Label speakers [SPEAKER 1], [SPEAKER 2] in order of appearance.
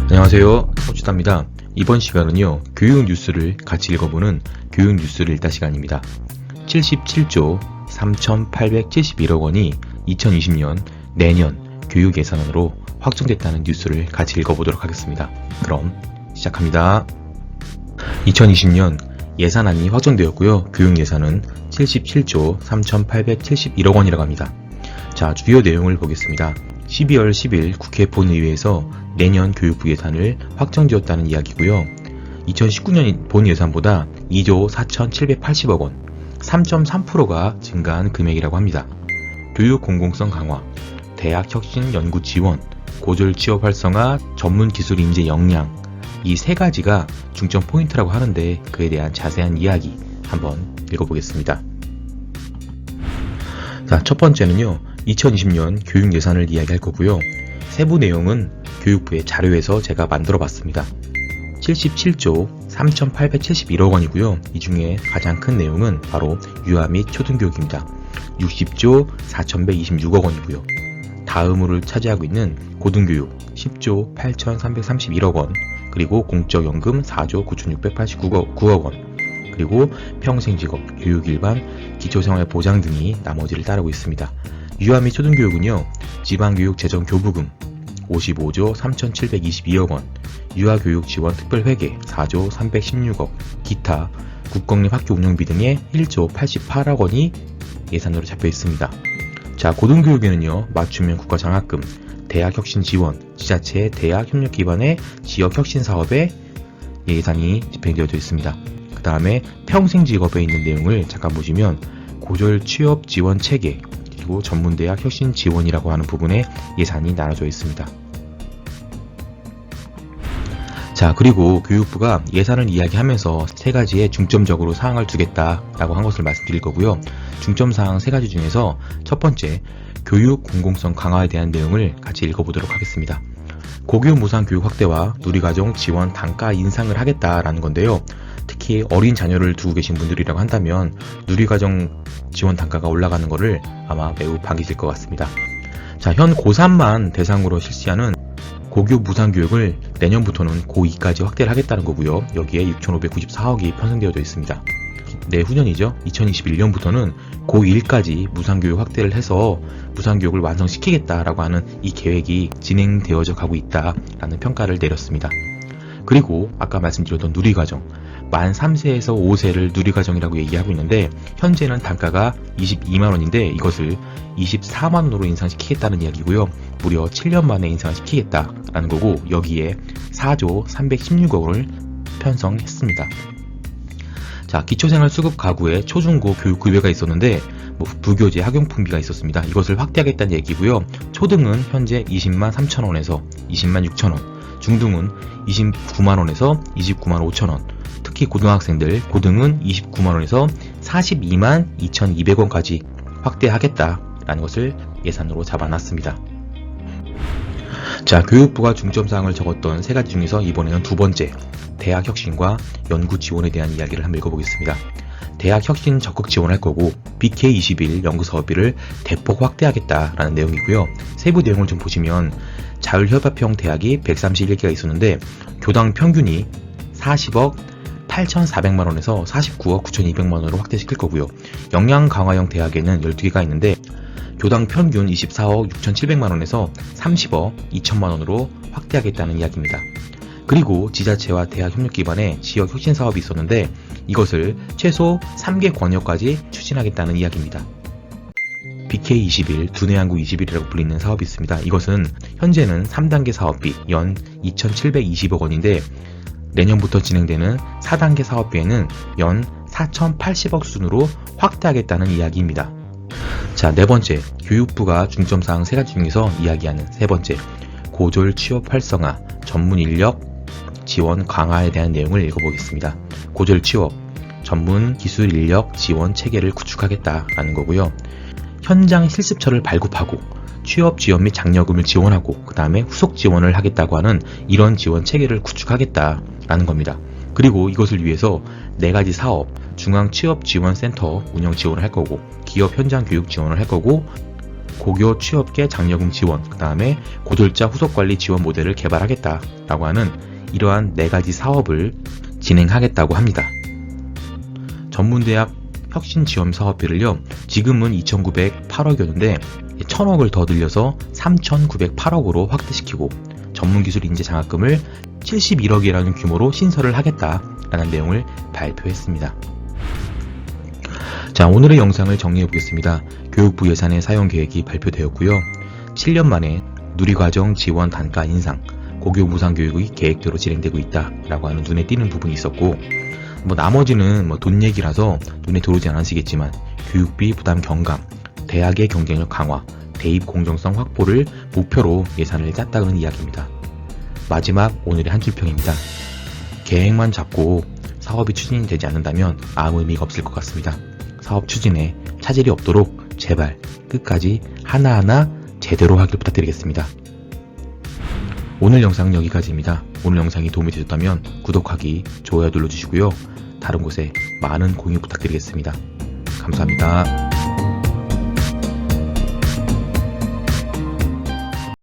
[SPEAKER 1] 안녕하세요, 서주다입니다. 이번 시간은요, 교육 뉴스를 같이 읽어보는 교육 뉴스를 읽다 시간입니다. 77조 3,871억 원이 2020년 내년 교육 예산안으로 확정됐다는 뉴스를 같이 읽어보도록 하겠습니다. 그럼 시작합니다. 2020년 예산안이 확정되었고요. 교육 예산은 77조 3,871억 원이라고 합니다. 자, 주요 내용을 보겠습니다. 12월 10일 국회 본회의에서 내년 교육부 예산을 확정되었다는 이야기고요. 2019년 본 예산보다 2조 4,780억 원, 3.3%가 증가한 금액이라고 합니다. 교육 공공성 강화, 대학 혁신 연구 지원, 고졸 취업 활성화, 전문 기술 인재 역량, 이 세 가지가 중점 포인트라고 하는데 그에 대한 자세한 이야기 한번 읽어보겠습니다. 자, 첫 번째는요, 2020년 교육 예산을 이야기할 거고요. 세부 내용은 교육부의 자료에서 제가 만들어 봤습니다. 77조 3,871억 원이고요. 이 중에 가장 큰 내용은 바로 유아 및 초등교육입니다. 60조 4,126억 원이고요. 다음으로 차지하고 있는 고등교육 10조 8,331억 원, 그리고 공적연금 4조 9,689억 원, 그리고 평생직업, 교육일반, 기초생활보장 등이 나머지를 따르고 있습니다. 유아 및 초등교육은요, 지방교육재정교부금 55조 3,722억 원, 유아교육지원 특별회계 4조 316억, 기타, 국공립 학교 운영비 등의 1조 88억 원이 예산으로 잡혀 있습니다. 자, 고등교육에는요, 맞춤형 국가장학금, 대학혁신지원, 지자체 대학협력 기반의 지역혁신사업에 예산이 집행되어져 있습니다. 그 다음에 평생직업에 있는 내용을 잠깐 보시면 고졸 취업 지원 체계, 그리고 전문대학 혁신 지원이라고 하는 부분에 예산이 나눠져 있습니다. 자, 그리고 교육부가 예산을 이야기하면서 세 가지에 중점적으로 사항을 두겠다라고 한 것을 말씀드릴 거고요. 중점 사항 세 가지 중에서 첫 번째, 교육 공공성 강화에 대한 내용을 같이 읽어보도록 하겠습니다. 고교 무상 교육 확대와 누리과정 지원 단가 인상을 하겠다라는 건데요. 특히 어린 자녀를 두고 계신 분들이라고 한다면 누리과정 지원 단가가 올라가는 것을 아마 매우 반기실 것 같습니다. 자, 현 고3만 대상으로 실시하는 고교 무상교육을 내년부터는 고2까지 확대를 하겠다는 거고요. 여기에 6,594억이 편성되어져 있습니다. 내후년이죠. 2021년부터는 고1까지 무상교육 확대를 해서 무상교육을 완성시키겠다라고 하는 이 계획이 진행되어져 가고 있다라는 평가를 내렸습니다. 그리고 아까 말씀드렸던 누리과정, 만 3세에서 5세를 누리과정이라고 얘기하고 있는데 현재는 단가가 22만원인데 이것을 24만원으로 인상시키겠다는 이야기고요. 무려 7년 만에 인상시키겠다라는 거고 여기에 4조 316억을 편성했습니다. 자, 기초생활 수급 가구에 초중고 교육급여가 있었는데 부교재 학용품비가 있었습니다. 이것을 확대하겠다는 얘기고요. 초등은 현재 20만 3천원에서 20만 6천원, 중등은 29만원에서 29만 5천원, 특히 고등학생들 고등은 29만원에서 42만 2,200원까지 확대하겠다라는 것을 예산으로 잡아놨습니다. 자, 교육부가 중점사항을 적었던 세 가지 중에서 이번에는 두 번째, 대학혁신과 연구지원에 대한 이야기를 한번 읽어보겠습니다. 대학혁신 적극 지원할 거고 BK21 연구사업비를 대폭 확대하겠다라는 내용이고요. 세부 내용을 좀 보시면 자율협업형 대학이 131개가 있었는데 교당 평균이 40억 8,400만원에서 49억 9,200만원으로 확대시킬 거고요. 역량강화형 대학에는 12개가 있는데 교당 평균 24억 6,700만원에서 30억 2천만원으로 확대하겠다는 이야기입니다. 그리고 지자체와 대학 협력 기반의 지역 혁신 사업이 있었는데 이것을 최소 3개 권역까지 추진하겠다는 이야기입니다. BK21, 두뇌항구 21이라고 불리는 사업이 있습니다. 이것은 현재는 3단계 사업비 연 2,720억 원인데 내년부터 진행되는 4단계 사업비에는 연 4,080억 순으로 확대하겠다는 이야기입니다. 자, 네 번째, 교육부가 중점사항 세 가지 중에서 이야기하는 세 번째, 고졸 취업 활성화, 전문 인력 지원 강화에 대한 내용을 읽어보겠습니다. 고졸 취업, 전문 기술 인력 지원 체계를 구축하겠다라는 거고요. 현장 실습처를 발급하고 취업 지원 및 장려금을 지원하고 그 다음에 후속 지원을 하겠다고 하는 이런 지원 체계를 구축하겠다라는 겁니다. 그리고 이것을 위해서 4가지 사업, 중앙 취업 지원 센터 운영 지원을 할 거고 기업 현장 교육 지원을 할 거고 고교 취업계 장려금 지원, 그 다음에 고졸자 후속관리 지원 모델을 개발하겠다라고 하는 이러한 4가지 사업을 진행하겠다고 합니다. 전문대학 혁신지원 사업비를요, 지금은 2,908억이었는데 1,000억을 더 늘려서 3,908억으로 확대시키고 전문기술 인재 장학금을 71억이라는 규모로 신설을 하겠다라는 내용을 발표했습니다. 자, 오늘의 영상을 정리해 보겠습니다. 교육부 예산의 사용 계획이 발표되었고요. 7년 만에 누리과정 지원 단가 인상, 고교 무상교육이 계획대로 진행되고 있다라고 하는 눈에 띄는 부분이 있었고, 나머지는 돈 얘기라서 눈에 들어오지 않으시겠지만 교육비 부담 경감, 대학의 경쟁력 강화, 대입 공정성 확보를 목표로 예산을 짰다는 이야기입니다. 마지막 오늘의 한 줄평입니다. 계획만 잡고 사업이 추진이 되지 않는다면 아무 의미가 없을 것 같습니다. 사업 추진에 차질이 없도록 제발 끝까지 하나하나 제대로 하길 부탁드리겠습니다. 오늘 영상은 여기까지입니다. 오늘 영상이 도움이 되셨다면 구독하기, 좋아요 눌러주시고요. 다른 곳에 많은 공유 부탁드리겠습니다. 감사합니다.